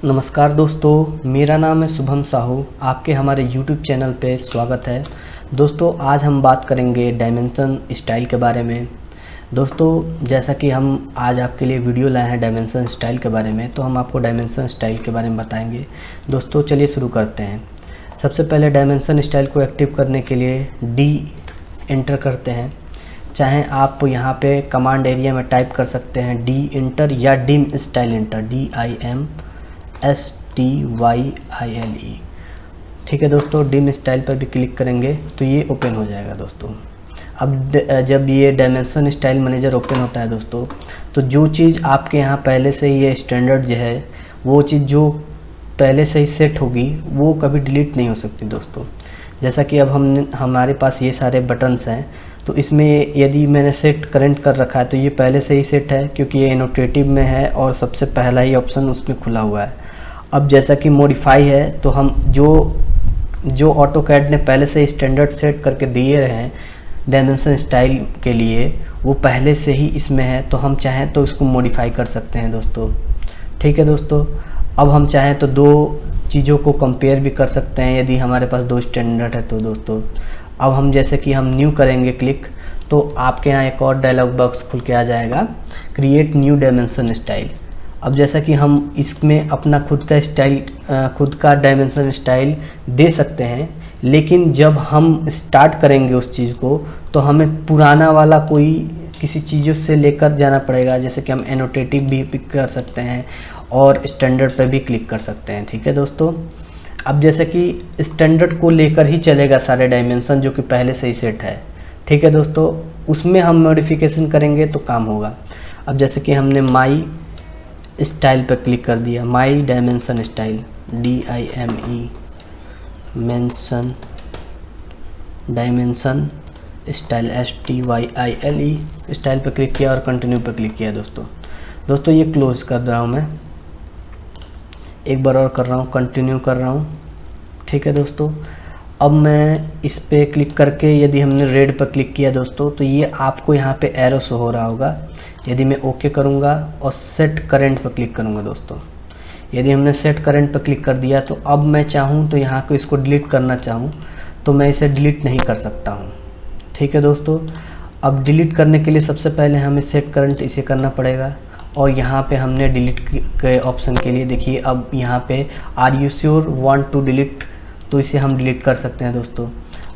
नमस्कार दोस्तों, मेरा नाम है शुभम साहू। आपके हमारे YouTube चैनल पे स्वागत है। दोस्तों, आज हम बात करेंगे डायमेंशन स्टाइल के बारे में। दोस्तों, जैसा कि हम आज आपके लिए वीडियो लाए हैं डायमेंशन स्टाइल के बारे में, तो हम आपको डायमेंशन स्टाइल के बारे में बताएंगे। दोस्तों, चलिए शुरू करते हैं। सबसे पहले डायमेंशन स्टाइल को एक्टिव करने के लिए डी एंटर करते हैं। चाहे आप यहाँ पे कमांड एरिया में टाइप कर सकते हैं डी एंटर या डिम स्टाइल एंटर, DIMSTYILE। ठीक है दोस्तों, डिम स्टाइल पर भी क्लिक करेंगे तो ये ओपन हो जाएगा दोस्तों। अब जब ये डायमेंशन स्टाइल मैनेजर ओपन होता है दोस्तों, तो जो चीज़ आपके यहाँ पहले से ही ये स्टैंडर्ड जो है, वो चीज़ जो पहले से ही सेट होगी वो कभी डिलीट नहीं हो सकती दोस्तों। जैसा कि अब हमारे पास ये सारे बटन्स हैं, तो इसमें यदि मैंने सेट करंट कर रखा है तो ये पहले से ही सेट है, क्योंकि ये एनोटेटिव में है और सबसे पहला ही ऑप्शन उसमें खुला हुआ है। अब जैसा कि मॉडिफाई है, तो हम जो ऑटोकैड ने पहले से स्टैंडर्ड सेट करके दिए हैं डायमेंशन स्टाइल के लिए, वो पहले से ही इसमें है, तो हम चाहें तो इसको मॉडिफाई कर सकते हैं दोस्तों। ठीक है दोस्तों, अब हम चाहें तो दो चीज़ों को कंपेयर भी कर सकते हैं, यदि हमारे पास दो स्टैंडर्ड है तो दोस्तों। अब हम जैसे कि हम न्यू करेंगे क्लिक, तो आपके यहाँ एक और डायलॉग बॉक्स खुल के आ जाएगा, क्रिएट न्यू डायमेंशन स्टाइल। अब जैसा कि हम इसमें अपना खुद का डायमेंशन स्टाइल दे सकते हैं, लेकिन जब हम स्टार्ट करेंगे उस चीज़ को, तो हमें पुराना वाला कोई किसी चीज़ों से लेकर जाना पड़ेगा। जैसे कि हम एनोटेटिव भी पिक कर सकते हैं और स्टैंडर्ड पर भी क्लिक कर सकते हैं। ठीक है दोस्तों, अब जैसे कि स्टैंडर्ड को लेकर ही चलेगा सारे डायमेंशन जो कि पहले से ही सेट है। ठीक है दोस्तों, उसमें हम मॉडिफिकेशन करेंगे तो काम होगा। अब जैसे कि हमने माई स्टाइल पर क्लिक कर दिया, my dimension style, DIME mention dimension style STYILE style पर क्लिक किया और कंटिन्यू पर क्लिक किया दोस्तों। ये क्लोज कर रहा हूँ मैं, एक बार और कर रहा हूँ, कंटिन्यू कर रहा हूँ। ठीक है दोस्तों, अब मैं इस पे क्लिक करके यदि हमने रेड पर क्लिक किया दोस्तों, तो ये आपको यहाँ पे एरो शो हो रहा होगा। यदि मैं ओके करूँगा और सेट करंट पर क्लिक करूँगा दोस्तों, यदि हमने सेट करंट पर क्लिक कर दिया, तो अब मैं चाहूँ तो यहाँ को इसको डिलीट करना चाहूँ तो मैं इसे डिलीट नहीं कर सकता हूँ। ठीक है दोस्तों, अब डिलीट करने के लिए सबसे पहले हमें सेट करंट इसे करना पड़ेगा, और यहाँ पे हमने डिलीट के ऑप्शन के लिए देखिए, अब यहाँ पे are you sure want to delete, तो इसे हम डिलीट कर सकते हैं दोस्तों।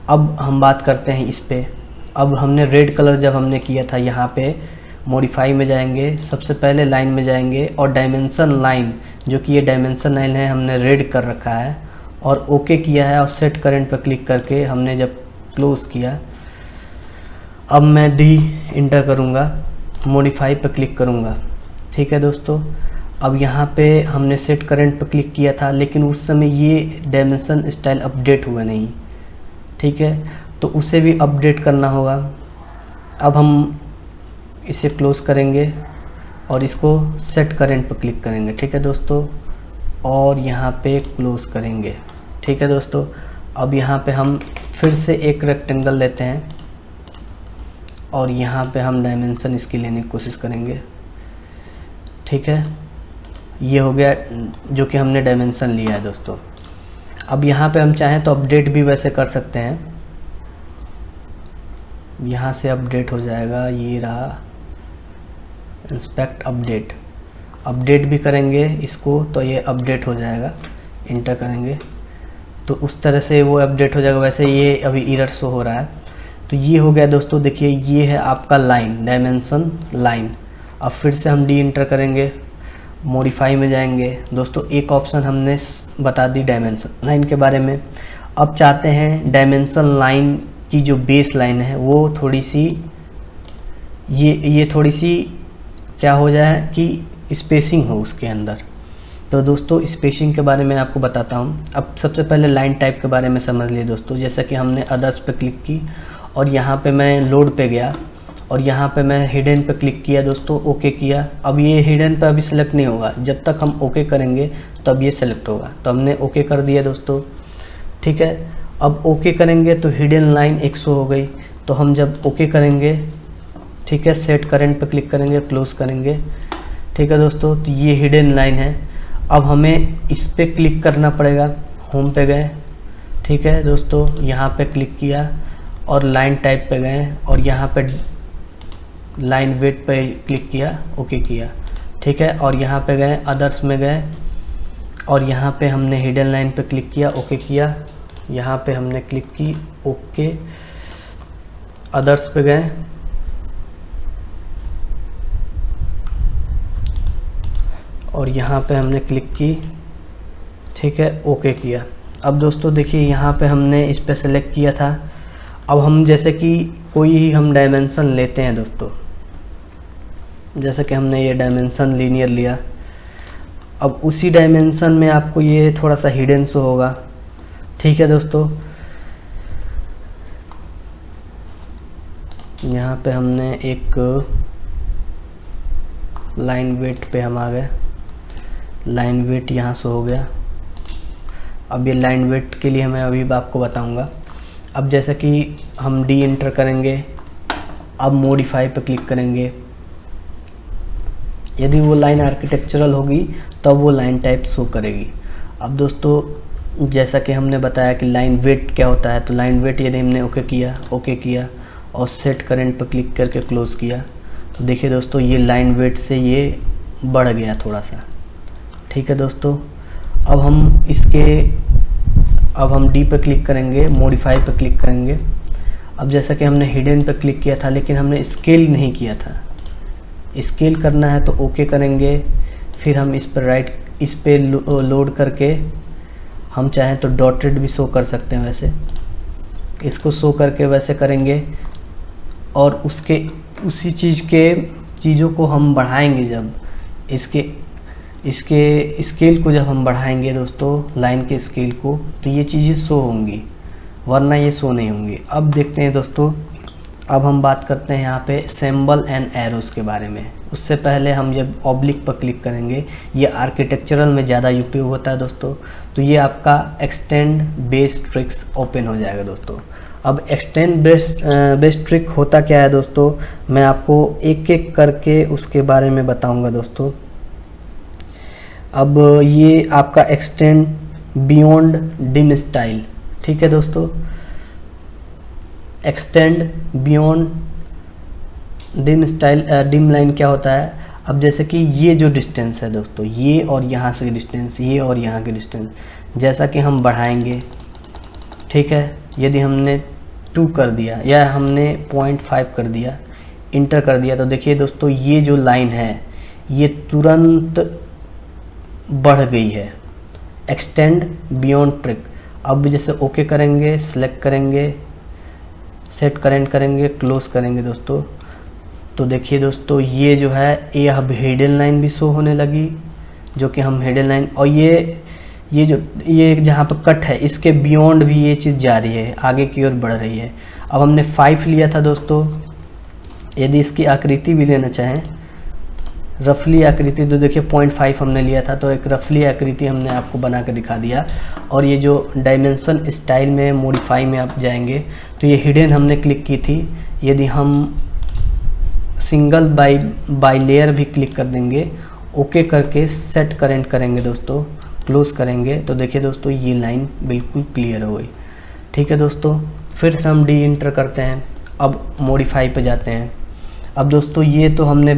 अब हम बात करते हैं इस पे। अब हमने रेड कलर जब हमने किया था, यहाँ पे मॉडिफाई में जाएंगे, सबसे पहले लाइन में जाएंगे और डायमेंशन लाइन, जो कि ये डायमेंशन लाइन है, हमने रेड कर रखा है और ओके किया है, और सेट करंट पर क्लिक करके हमने जब क्लोज किया, अब मैं डी इंटर करूँगा, मॉडिफाई पर क्लिक करूँगा। ठीक है दोस्तों, अब यहाँ पे हमने सेट करंट पर क्लिक किया था, लेकिन उस समय ये डायमेंशन स्टाइल अपडेट हुआ नहीं। ठीक है, तो उसे भी अपडेट करना होगा। अब हम इसे क्लोज करेंगे और इसको सेट करंट पर क्लिक करेंगे। ठीक है दोस्तों, और यहाँ पे क्लोज करेंगे। ठीक है दोस्तों, अब यहाँ पे हम फिर से एक रेक्टेंगल लेते हैं और यहाँ पे हम डायमेंशन इसकी लेने की कोशिश करेंगे। ठीक है, ये हो गया जो कि हमने डायमेंशन लिया है दोस्तों। अब यहाँ पे हम चाहें तो अपडेट भी वैसे कर सकते हैं, यहाँ से अपडेट हो जाएगा, ये रहा इंस्पेक्ट अपडेट। अपडेट भी करेंगे इसको तो ये अपडेट हो जाएगा, इंटर करेंगे तो उस तरह से वो अपडेट हो जाएगा। वैसे ये अभी एरर शो हो रहा है, तो ये हो गया दोस्तों। देखिए, ये है आपका लाइन, डायमेंशन लाइन। अब फिर से हम डी इंटर करेंगे, मॉडिफाई में जाएंगे दोस्तों। एक ऑप्शन हमने बता दी डायमेंशन लाइन के बारे में। अब चाहते हैं डायमेंशन लाइन की जो बेस लाइन है वो थोड़ी सी ये थोड़ी सी क्या हो जाए कि स्पेसिंग हो उसके अंदर। तो दोस्तों, स्पेसिंग के बारे में आपको बताता हूँ। अब सबसे पहले लाइन टाइप के बारे में समझ लिए दोस्तों। जैसा कि हमने अदर्स पे क्लिक की और यहाँ पे मैं लोड पे गया और यहाँ पे मैं हिडन पे क्लिक किया दोस्तों, ओके किया। अब ये हिडन पे अभी सेलेक्ट नहीं होगा, जब तक हम ओके करेंगे तब ये सेलेक्ट होगा। तो हमने ओके कर दिया दोस्तों। ठीक है, अब ओके करेंगे तो हिडन लाइन 100 हो गई। तो हम जब ओके करेंगे, ठीक है, सेट करंट पे क्लिक करेंगे, क्लोज करेंगे। ठीक है दोस्तों, तो ये हिडन लाइन है। अब हमें इस पे क्लिक करना पड़ेगा, होम पे गए, ठीक है दोस्तों, यहाँ पे क्लिक किया और लाइन टाइप पे गए और यहाँ पे लाइन वेट पे क्लिक किया, ओके किया, ठीक है। और यहाँ पे गए, अदर्स में गए और यहाँ पे हमने हिडन लाइन पे क्लिक किया, ओके किया, यहाँ पे हमने क्लिक की, ओके, अदर्स पे गए और यहाँ पे हमने क्लिक की, ठीक है, ओके किया। अब दोस्तों देखिए यहाँ पे हमने इस पे सेलेक्ट किया था। अब हम जैसे कि कोई ही हम डायमेंशन लेते हैं दोस्तों, जैसे कि हमने ये डायमेंशन लीनियर लिया, अब उसी डायमेंशन में आपको ये थोड़ा सा हिडन शो होगा, ठीक है दोस्तों। यहाँ पे हमने एक लाइन वेट पे हम आ गए, लाइन वेट यहाँ से हो गया। अब ये लाइन वेट के लिए मैं अभी आपको बताऊंगा। अब जैसे कि हम डी एंटर करेंगे, अब मॉडिफाई पे क्लिक करेंगे, यदि वो लाइन आर्किटेक्चरल होगी तब वो लाइन टाइप शो करेगी। अब दोस्तों जैसा कि हमने बताया कि लाइन वेट क्या होता है, तो लाइन वेट यदि हमने ओके किया और सेट करेंट पर क्लिक करके क्लोज किया, तो देखिए दोस्तों ये लाइन वेट से ये बढ़ गया थोड़ा सा, ठीक है दोस्तों। अब हम डी पे क्लिक करेंगे, मॉडिफाई पे क्लिक करेंगे। अब जैसा कि हमने हिडन पे क्लिक किया था लेकिन हमने स्केल नहीं किया था, स्केल करना है तो ओके करेंगे। फिर हम इस पे लोड करके हम चाहें तो डॉटेड भी शो कर सकते हैं, वैसे इसको शो करके वैसे करेंगे और उसी चीज़ों को हम बढ़ाएंगे जब इसके स्केल को जब हम बढ़ाएंगे दोस्तों, लाइन के स्केल को, तो ये चीज़ें शो होंगी, वरना ये शो नहीं होंगी। अब देखते हैं दोस्तों, अब हम बात करते हैं यहाँ पे सिंबल एंड एरोस के बारे में। उससे पहले हम जब ऑब्लिक पर क्लिक करेंगे, ये आर्किटेक्चरल में ज़्यादा उपयोग होता है दोस्तों, तो ये आपका एक्सटेंड बेस ट्रिक्स ओपन हो जाएगा दोस्तों। अब एक्सटेंड बेस ट्रिक होता क्या है दोस्तों, मैं आपको एक एक करके उसके बारे में बताऊंगा दोस्तों। अब ये आपका एक्सटेंड बियॉन्ड डिम स्टाइल, ठीक है दोस्तों, extend beyond dim style, dim line क्या होता है। अब जैसे कि ये जो डिस्टेंस है दोस्तों, ये और यहाँ से डिस्टेंस, ये और यहाँ की डिस्टेंस, जैसा कि हम बढ़ाएंगे, ठीक है, यदि हमने 2 कर दिया या हमने 0.5 कर दिया, इंटर कर दिया, तो देखिए दोस्तों ये जो लाइन है ये तुरंत बढ़ गई है, एक्सटेंड बियॉन्ड ट्रिक। अब जैसे ओके करेंगे, सिलेक्ट करेंगे, सेट करेंट करेंगे, क्लोज करेंगे दोस्तों, तो देखिए दोस्तों ये जो है ये अब हिडन लाइन भी शो होने लगी, जो कि हम हिडन लाइन, और ये जहाँ पर कट है इसके बियॉन्ड भी ये चीज़ जा रही है, आगे की ओर बढ़ रही है। अब हमने 5 लिया था दोस्तों, यदि इसकी आकृति भी लेना चाहें, रफली आकृति, तो देखिए 0.5 हमने लिया था, तो एक रफली आकृति हमने आपको बना के दिखा दिया। और ये जो डायमेंशन स्टाइल में मॉडिफाई में आप जाएंगे, तो ये हिडन हमने क्लिक की थी, यदि हम सिंगल बाई लेयर भी क्लिक कर देंगे, ओके करके सेट करेंट करेंगे दोस्तों, क्लोज करेंगे, तो देखिए दोस्तों ये लाइन बिल्कुल क्लियर हो गई, ठीक है दोस्तों। फिर से हम डी इंटर करते हैं, अब मॉडिफाई पे जाते हैं। अब दोस्तों ये तो हमने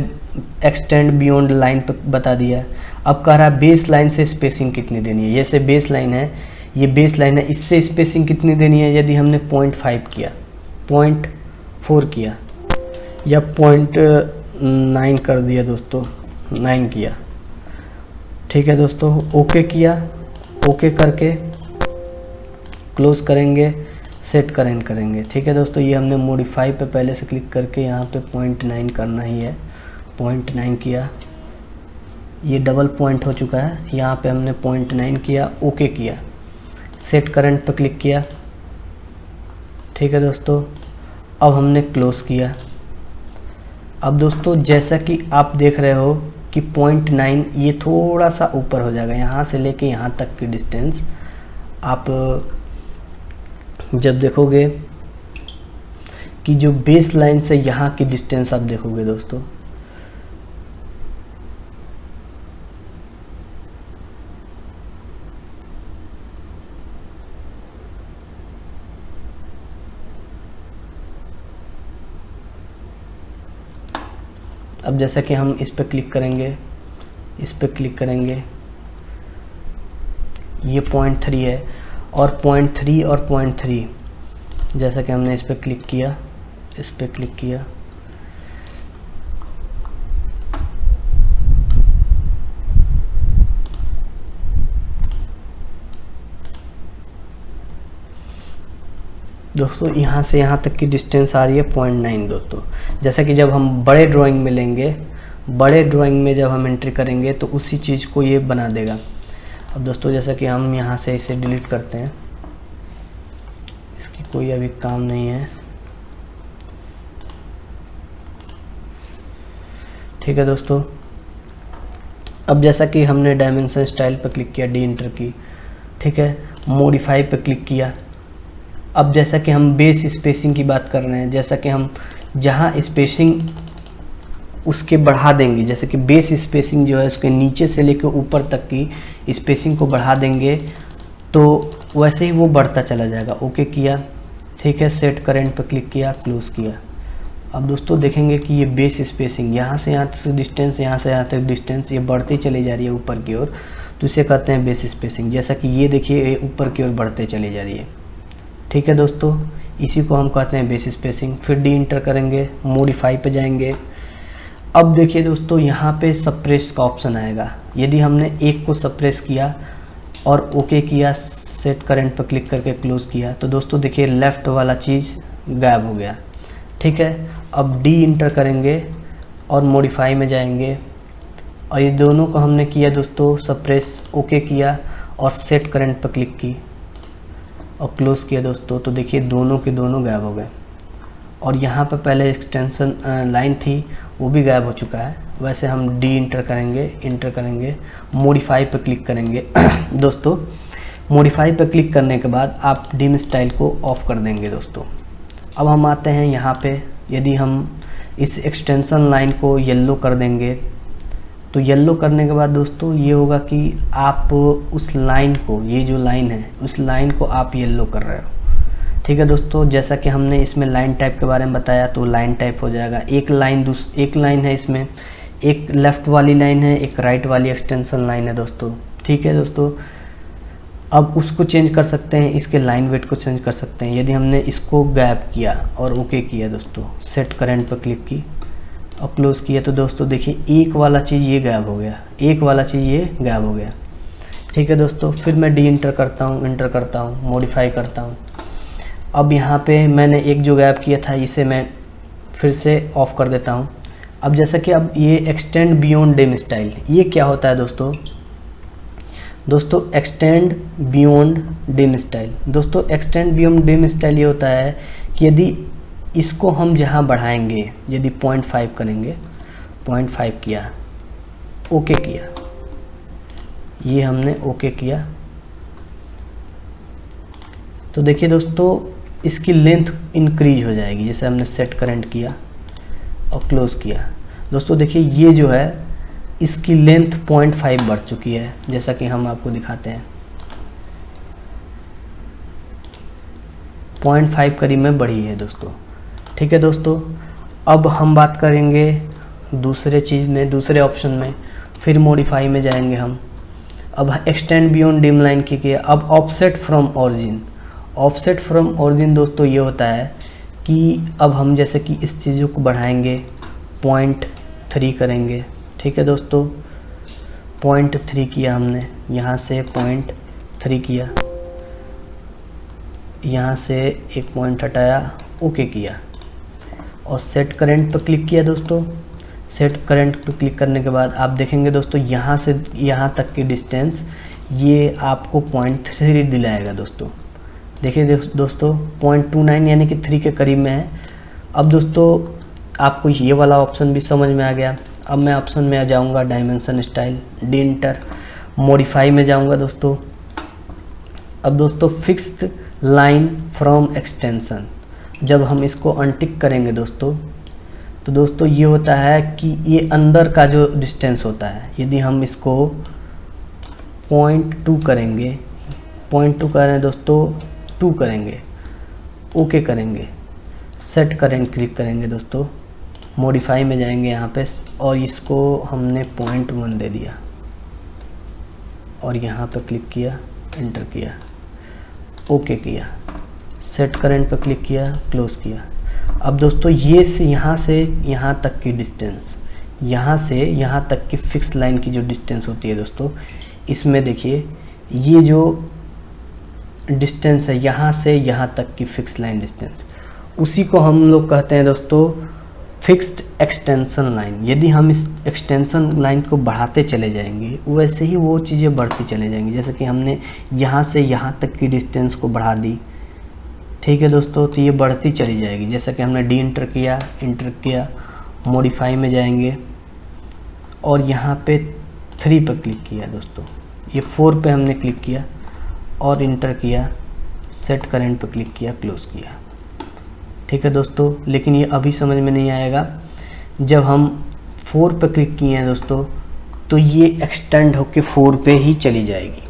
एक्सटेंड बियॉन्ड लाइन पर बता दिया। अब कह रहा है बेस लाइन से स्पेसिंग कितनी देनी है, जैसे बेस लाइन है, ये बेस लाइन है, इससे स्पेसिंग कितनी देनी है। यदि हमने 0.5 किया, 0.4 किया या 0.9 कर दिया दोस्तों, 9 किया, ठीक है दोस्तों, ओके किया, ओके करके क्लोज करेंगे, सेट करेंट करेंगे, ठीक है दोस्तों। ये हमने मॉडिफाई पे पहले से क्लिक करके यहाँ पे 0.9 करना ही है, 0.9 किया, ये डबल पॉइंट हो चुका है, यहाँ पे हमने 0.9 किया, ओके किया, सेट करंट पे क्लिक किया, ठीक है दोस्तों। अब हमने क्लोज किया। अब दोस्तों जैसा कि आप देख रहे हो कि 0.9 ये थोड़ा सा ऊपर हो जाएगा, यहाँ से लेके यहाँ तक की डिस्टेंस आप जब देखोगे कि जो बेस लाइन से यहाँ की डिस्टेंस आप देखोगे दोस्तों, अब जैसा कि हम इस पर क्लिक करेंगे, इस पर क्लिक करेंगे, ये 0.3 है और 0.3 और 0.3, जैसा कि हमने इस पर क्लिक किया, इस पर क्लिक किया, दोस्तों यहाँ से यहाँ तक की डिस्टेंस आ रही है 0.9 दोस्तों। जैसा कि जब हम बड़े ड्राइंग में लेंगे, बड़े ड्राइंग में जब हम एंट्री करेंगे तो उसी चीज़ को ये बना देगा। अब दोस्तों जैसा कि हम यहाँ से इसे डिलीट करते हैं, इसकी कोई अभी काम नहीं है, ठीक है दोस्तों। अब जैसा कि हमने डायमेंशन स्टाइल पर क्लिक किया, डी इंटर की, ठीक है, मॉडिफाई पर क्लिक किया। अब जैसा कि हम बेस स्पेसिंग की बात कर रहे हैं, जैसा कि हम जहाँ स्पेसिंग उसके बढ़ा देंगे, जैसे कि बेस स्पेसिंग जो है उसके नीचे से लेकर ऊपर तक की स्पेसिंग को बढ़ा देंगे तो वैसे ही वो बढ़ता चला जाएगा। ओके किया, ठीक है, सेट करेंट पर क्लिक किया, क्लोज़ किया। अब दोस्तों देखेंगे कि ये बेस स्पेसिंग यहाँ से यहाँ तक डिस्टेंस, यहाँ से यहाँ तक डिस्टेंस ये बढ़ती चली जा रही है ऊपर की ओर, तो इसे कहते हैं बेस स्पेसिंग। जैसा कि ये देखिए ऊपर की ओर बढ़ते चली जा रही है, ठीक है दोस्तों, इसी को हम कहते हैं बेस स्पेसिंग। फिर डी इंटर करेंगे, मॉडिफाई पे जाएंगे। अब देखिए दोस्तों यहाँ पे सप्रेस का ऑप्शन आएगा। यदि हमने एक को सप्रेस किया और ओके किया, सेट करंट पर क्लिक करके क्लोज़ किया, तो दोस्तों देखिए लेफ़्ट वाला चीज़ गायब हो गया, ठीक है। अब डी इंटर करेंगे और मॉडिफाई में जाएंगे और ये दोनों को हमने किया दोस्तों सप्रेस, ओके किया और सेट करंट पर क्लिक की और क्लोज़ किया दोस्तों, तो देखिए दोनों के दोनों गायब हो गए। और यहाँ पर पहले एक्सटेंशन लाइन थी वो भी गायब हो चुका है। वैसे हम डी इंटर करेंगे, मॉडिफाई पर क्लिक करेंगे दोस्तों। मॉडिफाई पर क्लिक करने के बाद आप डिम स्टाइल को ऑफ कर देंगे दोस्तों। अब हम आते हैं यहाँ पे, यदि हम इस एक्सटेंशन लाइन को येलो कर देंगे तो येलो करने के बाद दोस्तों ये होगा कि आप उस लाइन को, ये जो लाइन है उस लाइन को आप येलो कर रहे हो, ठीक है दोस्तों। जैसा कि हमने इसमें लाइन टाइप के बारे में बताया तो लाइन टाइप हो जाएगा। एक लाइन है इसमें, एक लेफ़्ट वाली लाइन है, एक राइट वाली एक्सटेंशन लाइन है दोस्तों, ठीक है दोस्तों। अब उसको चेंज कर सकते हैं, इसके लाइन वेट को चेंज कर सकते हैं। यदि हमने इसको गायब किया और ओके किया दोस्तों, सेट करंट पर क्लिक की और क्लोज़ किया, तो दोस्तों देखिए एक वाला चीज़ ये गायब हो गया, एक वाला चीज़ ये गायब हो गया, ठीक है दोस्तों। फिर मैं डी इंटर करता हूँ, मॉडिफाई करता हूँ। अब यहाँ पे मैंने एक जो गायब किया था इसे मैं फिर से ऑफ़ कर देता हूँ। अब जैसा कि अब ये एक्सटेंड बियॉन्ड डिम स्टाइल, ये क्या होता है दोस्तों? एक्सटेंड बियॉन्ड डिम स्टाइल, दोस्तों एक्सटेंड बियॉन्ड डिम स्टाइल ये होता है कि यदि इसको हम जहाँ बढ़ाएंगे, यदि 0.5 करेंगे, 0.5 किया, ओके किया, ये हमने ओके किया, तो देखिए दोस्तों इसकी लेंथ इंक्रीज हो जाएगी। जैसे हमने सेट करंट किया और क्लोज़ किया, दोस्तों देखिए ये जो है इसकी लेंथ 0.5 बढ़ चुकी है, जैसा कि हम आपको दिखाते हैं 0.5 करीब में बढ़ी है दोस्तों, ठीक है दोस्तों। अब हम बात करेंगे दूसरे चीज़ में, दूसरे ऑप्शन में, फिर मॉडिफाई में जाएंगे हम। अब एक्सटेंड बियॉन्ड डिम लाइन की किया। अब offset from origin, offset from origin दोस्तों ये होता है कि अब हम जैसे कि इस चीज़ों को बढ़ाएंगे, 0.3 करेंगे, ठीक है दोस्तों। 0.3 किया हमने, यहाँ से 0.3 किया, यहाँ से एक पॉइंट हटाया, ओके किया और सेट करंट पर क्लिक किया दोस्तों। सेट करंट पर क्लिक करने के बाद आप देखेंगे दोस्तों यहाँ से यहाँ तक की डिस्टेंस ये आपको 0.3 दिलाएगा दोस्तों। देखिए दोस्तों 0.29 यानी कि 3 के करीब में है। अब दोस्तों आपको ये वाला ऑप्शन भी समझ में आ गया। अब मैं ऑप्शन में आ जाऊँगा dimension style, D inter, modify में जाऊँगा दोस्तों। अब दोस्तों फिक्स्ड लाइन फ्रॉम एक्सटेंशन, जब हम इसको अनटिक करेंगे दोस्तों, तो दोस्तों ये होता है कि ये अंदर का जो डिस्टेंस होता है, यदि हम इसको 0.2 करेंगे, 0.2 करें दोस्तों, 2 करेंगे, ओके करेंगे, सेट करेंगे, क्लिक करेंगे दोस्तों, मॉडिफाई में जाएंगे, यहाँ पे और इसको हमने 0.1 दे दिया और यहाँ पर क्लिक किया, एंटर किया, ओके किया, सेट करंट पर क्लिक किया, क्लोज किया। अब दोस्तों ये से यहाँ तक की डिस्टेंस, यहाँ से यहाँ तक की फिक्स लाइन की जो डिस्टेंस होती है दोस्तों, इसमें देखिए ये जो डिस्टेंस है यहाँ से यहाँ तक की फिक्स लाइन डिस्टेंस, उसी को हम लोग कहते हैं दोस्तों फिक्स्ड एक्सटेंशन लाइन। यदि हम इस एक्सटेंशन लाइन को बढ़ाते चले जाएंगे वैसे ही वो चीज़ें बढ़ती चले जाएंगी। जैसे कि हमने यहाँ से यहाँ तक की डिस्टेंस को बढ़ा दी, ठीक है दोस्तों, तो ये बढ़ती चली जाएगी। जैसा कि हमने डी इंटर किया, मॉडिफाई में जाएंगे और यहाँ पे 3 पर क्लिक किया दोस्तों, ये 4 पे हमने क्लिक किया और इंटर किया, सेट करंट पर क्लिक किया, क्लोज किया, ठीक है दोस्तों। लेकिन ये अभी समझ में नहीं आएगा, जब हम 4 पर क्लिक किए हैं दोस्तों तो ये एक्सटेंड होके 4 पे ही चली जाएगी,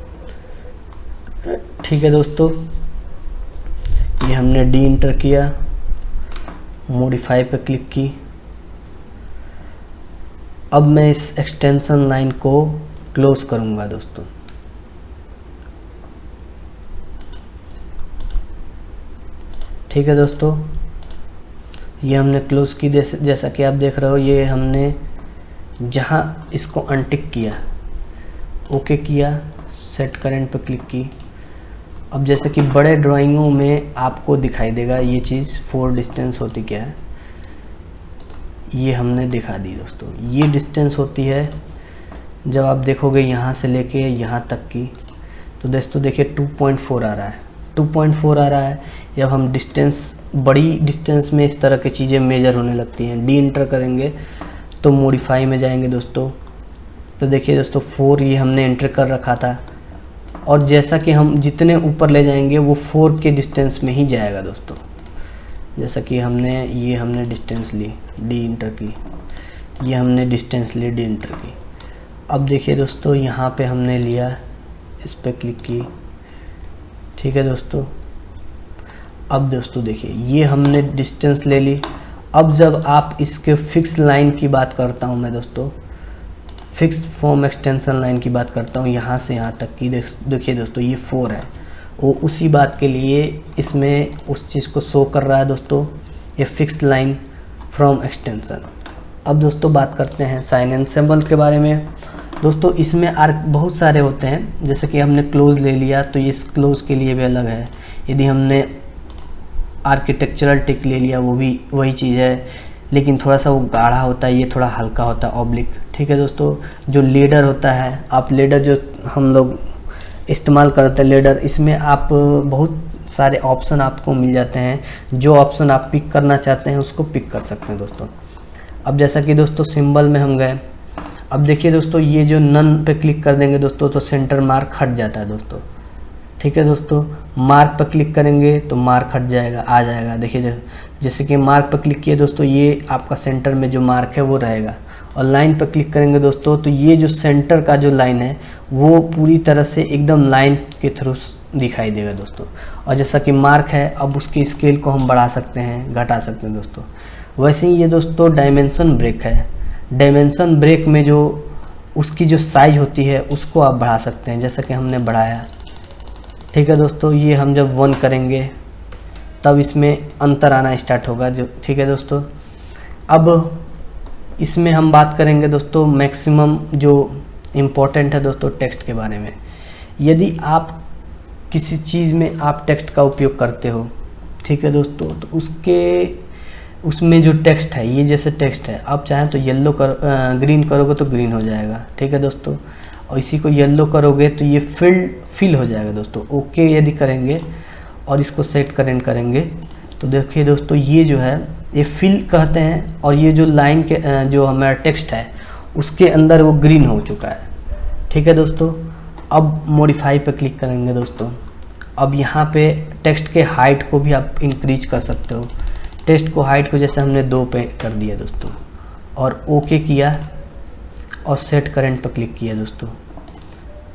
ठीक है दोस्तों। ये हमने डी इंटर किया, मॉडिफाई पे क्लिक की। अब मैं इस एक्सटेंशन लाइन को क्लोज करूंगा दोस्तों, ठीक है दोस्तों। ये हमने क्लोज की, जैसा कि आप देख रहे हो, ये हमने जहाँ इसको अनटिक किया, ओके किया, सेट करंट पर क्लिक की। अब जैसे कि बड़े ड्राइंगों में आपको दिखाई देगा ये चीज़ 4 डिस्टेंस होती क्या है, ये हमने दिखा दी दोस्तों। ये डिस्टेंस होती है जब आप देखोगे यहाँ से लेके यहाँ तक की, तो दोस्तों देखिए 2.4 आ रहा है, 2.4 आ रहा है। जब हम डिस्टेंस, बड़ी डिस्टेंस में इस तरह की चीज़ें मेजर होने लगती हैं, डी इंटर करेंगे तो मॉडिफाई में जाएंगे दोस्तों, तो देखिए दोस्तों 4 ये हमने एंटर कर रखा था, और जैसा कि हम जितने ऊपर ले जाएंगे वो 4 के डिस्टेंस में ही जाएगा दोस्तों। जैसा कि हमने डिस्टेंस ली, डी इंटर की, ये हमने डिस्टेंस ली, डी इंटर की। अब देखिए दोस्तों यहाँ पे हमने लिया, इस पर क्लिक की, ठीक है दोस्तों। अब दोस्तों देखिए ये हमने डिस्टेंस ले ली। अब जब आप इसके फिक्स लाइन की बात करता हूँ मैं दोस्तों, फिक्स फॉर्म एक्सटेंशन लाइन की बात करता हूँ, यहाँ से यहाँ तक की देखिए दोस्तों ये 4 है, वो उसी बात के लिए इसमें उस चीज़ को शो कर रहा है दोस्तों, ये फिक्स लाइन फ्रॉम एक्सटेंशन। अब दोस्तों बात करते हैं साइन एंड सिंबल के बारे में। दोस्तों इसमें आर्क बहुत सारे होते हैं, जैसे कि हमने क्लोज ले लिया तो ये क्लोज के लिए भी अलग है। यदि हमने आर्किटेक्चरल टिक ले लिया वो भी वही चीज़ है, लेकिन थोड़ा सा वो गाढ़ा होता है, ये थोड़ा हल्का होता है, ऑब्लिक, ठीक है दोस्तों। जो लेडर होता है, आप लेडर जो हम लोग इस्तेमाल करते हैं लेडर, इसमें आप बहुत सारे ऑप्शन आपको मिल जाते हैं, जो ऑप्शन आप पिक करना चाहते हैं उसको पिक कर सकते हैं दोस्तों। अब जैसा कि दोस्तों सिंबल में हम गए, अब देखिए दोस्तों ये जो नन पे क्लिक कर देंगे दोस्तों तो सेंटर मार्क हट जाता है दोस्तों, ठीक है दोस्तों। मार्क पर क्लिक करेंगे तो मार्क हट जाएगा, आ जाएगा, देखिए जैसे कि मार्क पर क्लिक किए दोस्तों ये आपका सेंटर में जो मार्क है वो रहेगा, और लाइन पर क्लिक करेंगे दोस्तों तो ये जो सेंटर का जो लाइन है वो पूरी तरह से एकदम लाइन के थ्रू दिखाई देगा दोस्तों। और जैसा कि मार्क है, अब उसकी स्केल को हम बढ़ा सकते हैं, घटा सकते हैं दोस्तों। वैसे ही ये दोस्तों डायमेंशन ब्रेक है, डायमेंशन ब्रेक में जो उसकी जो साइज होती है उसको आप बढ़ा सकते हैं, जैसा कि हमने बढ़ाया, ठीक है दोस्तों। ये हम जब 1 करेंगे तब इसमें अंतर आना स्टार्ट होगा, जो ठीक है दोस्तों। अब इसमें हम बात करेंगे दोस्तों मैक्सिमम जो इम्पोर्टेंट है दोस्तों टेक्स्ट के बारे में। यदि आप किसी चीज़ में आप टेक्स्ट का उपयोग करते हो, ठीक है दोस्तों, तो उसमें जो टेक्स्ट है, ये जैसे टेक्स्ट है, आप चाहें तो ग्रीन करोगे तो ग्रीन हो जाएगा, ठीक है दोस्तों। और इसी को येलो करोगे तो ये फिल हो जाएगा दोस्तों। ओके यदि करेंगे और इसको सेट करेंगे तो देखिए दोस्तों ये जो है ये फिल कहते हैं, और ये जो लाइन के जो हमारा टेक्स्ट है उसके अंदर वो ग्रीन हो चुका है, ठीक है दोस्तों। अब मॉडिफाई पे क्लिक करेंगे दोस्तों। अब यहाँ पे टेक्स्ट के हाइट को भी आप इंक्रीज कर सकते हो, टेक्स्ट को हाइट को जैसे हमने 2 पे कर दिया दोस्तों, और ओके किया और सेट करंट पर क्लिक किया दोस्तों।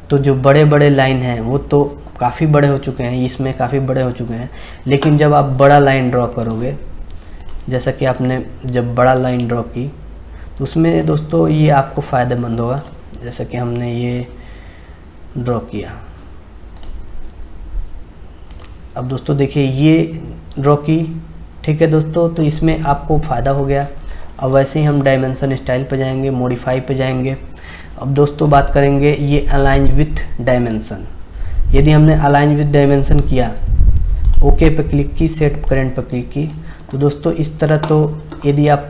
तो जो बड़े बड़े लाइन हैं वो तो काफ़ी बड़े हो चुके हैं, इसमें काफ़ी बड़े हो चुके हैं, लेकिन जब आप बड़ा लाइन ड्रॉ करोगे, जैसा कि आपने जब बड़ा लाइन ड्रॉ की तो उसमें दोस्तों ये आपको फ़ायदेमंद होगा। जैसा कि हमने ये ड्रॉ किया, अब दोस्तों देखिए ये ड्रॉ की, ठीक है दोस्तों, तो इसमें आपको फ़ायदा हो गया। अब वैसे ही हम डायमेंशन स्टाइल पे जाएंगे, मॉडिफाई पे जाएंगे। अब दोस्तों बात करेंगे ये अलाइन विथ डायमेंशन। यदि हमने अलाइन विथ डायमेंशन किया, ओके पे क्लिक की, सेट करंट पे क्लिक की, तो दोस्तों इस तरह तो यदि आप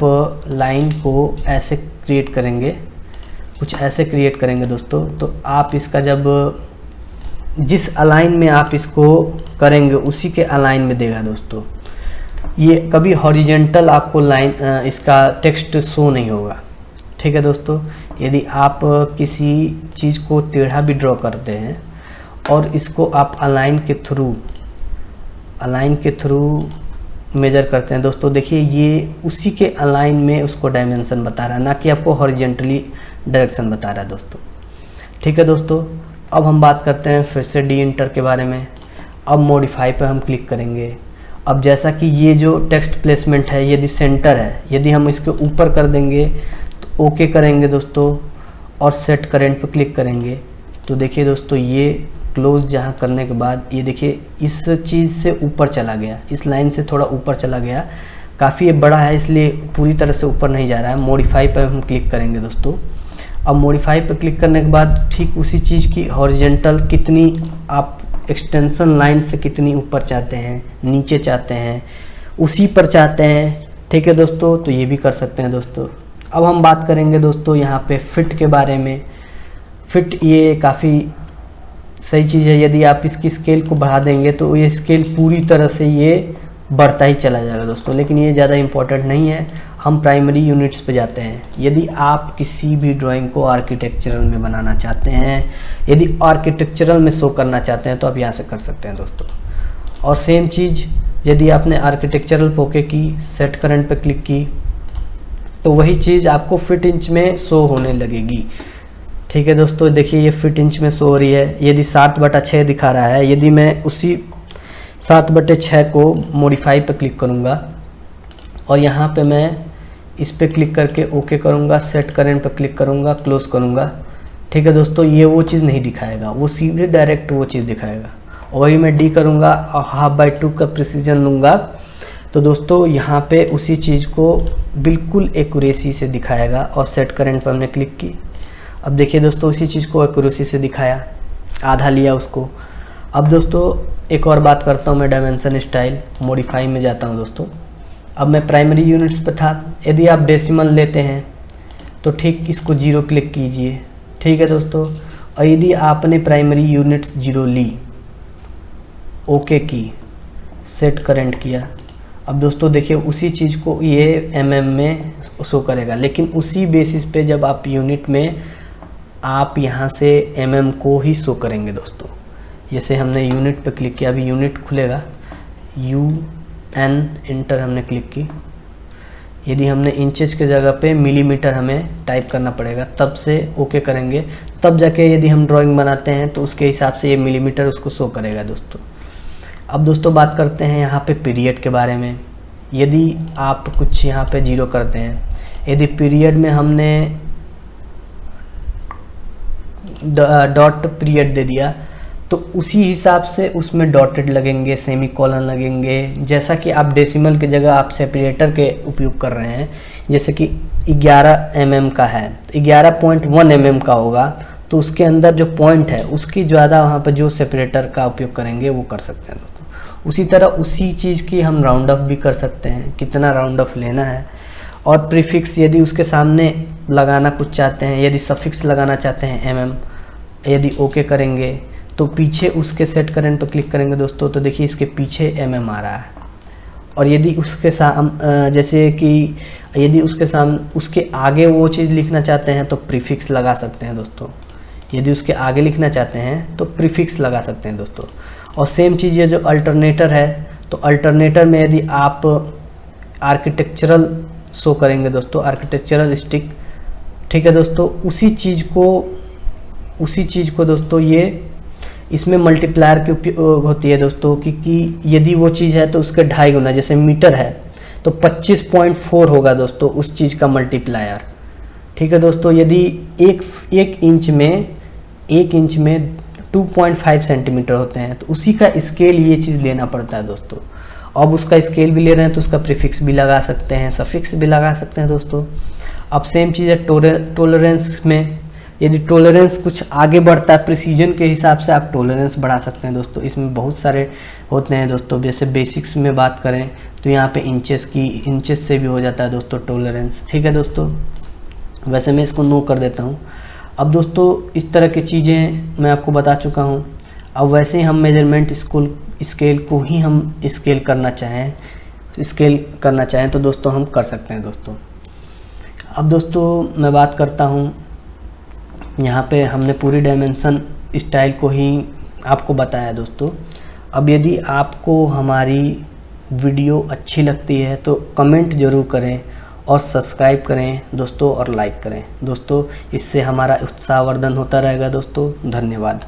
लाइन को ऐसे क्रिएट करेंगे, कुछ ऐसे क्रिएट करेंगे दोस्तों, तो आप इसका जब जिस अलाइन में आप इसको करेंगे उसी के अलाइन में देगा दोस्तों। ये कभी हॉरिजेंटल आपको लाइन इसका टेक्स्ट शो नहीं होगा, ठीक है दोस्तों। यदि आप किसी चीज़ को टेढ़ा भी ड्रॉ करते हैं और इसको आप अलाइन के थ्रू मेजर करते हैं दोस्तों, देखिए ये उसी के अलाइन में उसको डायमेंशन बता रहा है, ना कि आपको हॉरिजेंटली डायरेक्शन बता रहा है दोस्तों, ठीक है दोस्तों। अब हम बात करते हैं फिर से डी इंटर के बारे में। अब मॉडिफाई पर हम क्लिक करेंगे। अब जैसा कि ये जो टेक्स्ट प्लेसमेंट है यदि सेंटर है, यदि हम इसके ऊपर कर देंगे तो ओके करेंगे दोस्तों और सेट करेंट पर क्लिक करेंगे, तो देखिए दोस्तों ये क्लोज जहाँ करने के बाद ये देखिए इस चीज़ से ऊपर चला गया, इस लाइन से थोड़ा ऊपर चला गया। काफ़ी ये बड़ा है इसलिए पूरी तरह से ऊपर नहीं जा रहा है। मॉडिफाई पर हम क्लिक करेंगे दोस्तों। अब मॉडिफाई पर क्लिक करने के बाद ठीक उसी चीज़ की हॉरिजेंटल कितनी आप एक्सटेंशन लाइन से कितनी ऊपर चाहते हैं, नीचे चाहते हैं, उसी पर चाहते हैं, ठीक है दोस्तों, तो ये भी कर सकते हैं दोस्तों। अब हम बात करेंगे दोस्तों यहाँ पे फिट के बारे में। फिट ये काफ़ी सही चीज़ है। यदि आप इसकी स्केल को बढ़ा देंगे तो ये स्केल पूरी तरह से ये बढ़ता ही चला जाएगा दोस्तों, लेकिन ये ज़्यादा इम्पोर्टेंट नहीं है। हम प्राइमरी यूनिट्स पे जाते हैं। यदि आप किसी भी ड्राइंग को आर्किटेक्चरल में बनाना चाहते हैं, यदि आर्किटेक्चरल में शो करना चाहते हैं, तो आप यहाँ से कर सकते हैं दोस्तों। और सेम चीज़ यदि आपने आर्किटेक्चरल पोके की, सेट करंट पे क्लिक की, तो वही चीज़ आपको फिट इंच में शो होने लगेगी, ठीक है दोस्तों। देखिए ये फिट इंच में शो हो रही है। यदि 7/6 दिखा रहा है, यदि मैं उसी 7/6 को मॉडिफाई पे क्लिक करूँगा और यहाँ पे मैं इस पे क्लिक करके ओके करूँगा, सेट करंट पे क्लिक करूँगा, क्लोज करूँगा, ठीक है दोस्तों, ये वो चीज़ नहीं दिखाएगा, वो सीधे डायरेक्ट वो चीज़ दिखाएगा। और वही मैं डी करूँगा और 1/2 का प्रिसीजन लूँगा, तो दोस्तों यहाँ पे उसी चीज़ को बिल्कुल एक्यूरेसी से दिखाएगा। और सेट करंट पर हमने क्लिक की। अब देखिए दोस्तों उसी चीज़ को एक्यूरेसी से दिखाया, आधा लिया उसको। अब दोस्तों एक और बात करता हूँ मैं, डायमेंशन स्टाइल मॉडिफाई में जाता हूँ दोस्तों। अब मैं प्राइमरी यूनिट्स पे था। यदि आप डेसिमल लेते हैं तो ठीक इसको 0 क्लिक कीजिए, ठीक है दोस्तों। और यदि आपने प्राइमरी यूनिट्स 0 ली, ओके की, सेट करंट किया, अब दोस्तों देखिए उसी चीज़ को ये mm में शो करेगा, लेकिन उसी बेसिस पे जब आप यूनिट में आप यहाँ से mm को ही शो करेंगे दोस्तों। जैसे हमने यूनिट पे क्लिक किया, अभी यूनिट खुलेगा, UN इंटर हमने क्लिक की। यदि हमने इंचेस के जगह पे मिलीमीटर हमें टाइप करना पड़ेगा, तब से ओके करेंगे, तब जाके यदि हम ड्राइंग बनाते हैं तो उसके हिसाब से ये मिलीमीटर उसको शो करेगा दोस्तों। अब दोस्तों बात करते हैं यहाँ पे पीरियड के बारे में। यदि आप कुछ यहाँ पे 0 करते हैं, यदि पीरियड में हमने डॉट पीरियड दे दिया तो उसी हिसाब से उसमें डॉटेड लगेंगे, सेमी कॉलन लगेंगे। जैसा कि आप डेसिमल की जगह आप सेपरेटर के उपयोग कर रहे हैं, जैसे कि 11 mm का है, 11.1 mm का होगा, तो उसके अंदर जो पॉइंट है उसकी ज़्यादा वहाँ पर जो सेपरेटर का उपयोग करेंगे वो कर सकते हैं दोस्तों। उसी तरह उसी चीज़ की हम राउंड ऑफ भी कर सकते हैं, कितना राउंड ऑफ लेना है। और प्रीफिक्स यदि उसके सामने लगाना कुछ चाहते हैं, यदि सफिक्स लगाना चाहते हैं mm, यदि ओके करेंगे तो पीछे उसके सेट करंट पर क्लिक करेंगे दोस्तों, तो देखिए इसके पीछे mm आ रहा है। और यदि उसके जैसे कि यदि उसके उसके आगे वो चीज़ लिखना चाहते हैं तो प्रीफिक्स लगा सकते हैं दोस्तों। यदि उसके आगे लिखना चाहते हैं तो प्रीफिक्स लगा सकते हैं दोस्तों। और सेम चीज़ ये जो अल्टरनेटर है, तो अल्टरनेटर में यदि आप आर्किटेक्चरल शो करेंगे दोस्तों, आर्किटेक्चरल स्टिक, ठीक है दोस्तों, उसी चीज़ को दोस्तों ये इसमें मल्टीप्लायर की उपयोग होती है दोस्तों, क्योंकि यदि वो चीज़ है तो उसके 2.5 गुना, जैसे मीटर है तो 25.4 होगा दोस्तों उस चीज़ का मल्टीप्लायर, ठीक है दोस्तों, यदि एक इंच में 2.5 सेंटीमीटर होते हैं तो उसी का स्केल ये चीज़ लेना पड़ता है दोस्तों। अब उसका स्केल भी ले रहे हैं तो उसका प्रीफिक्स भी लगा सकते हैं, सफिक्स भी लगा सकते हैं दोस्तों। अब सेम चीज़ है टॉलरेंस में, यदि टॉलरेंस कुछ आगे बढ़ता है प्रिसीजन के हिसाब से आप टॉलरेंस बढ़ा सकते हैं दोस्तों। इसमें बहुत सारे होते हैं दोस्तों, जैसे बेसिक्स में बात करें तो यहाँ पे इंचेस से भी हो जाता है दोस्तों टॉलरेंस। ठीक है दोस्तों, वैसे मैं इसको नो कर देता हूँ। अब दोस्तों इस तरह की चीज़ें मैं आपको बता चुका हूँ। अब वैसे ही हम मेजरमेंट स्केल को ही हम स्केल करना चाहें तो दोस्तों हम कर सकते हैं दोस्तों। अब दोस्तों मैं बात करता हूँ, यहाँ पे हमने पूरी डायमेंशन स्टाइल को ही आपको बताया दोस्तों। अब यदि आपको हमारी वीडियो अच्छी लगती है तो कमेंट ज़रूर करें और सब्सक्राइब करें दोस्तों और लाइक करें दोस्तों, इससे हमारा उत्साहवर्धन होता रहेगा दोस्तों। धन्यवाद।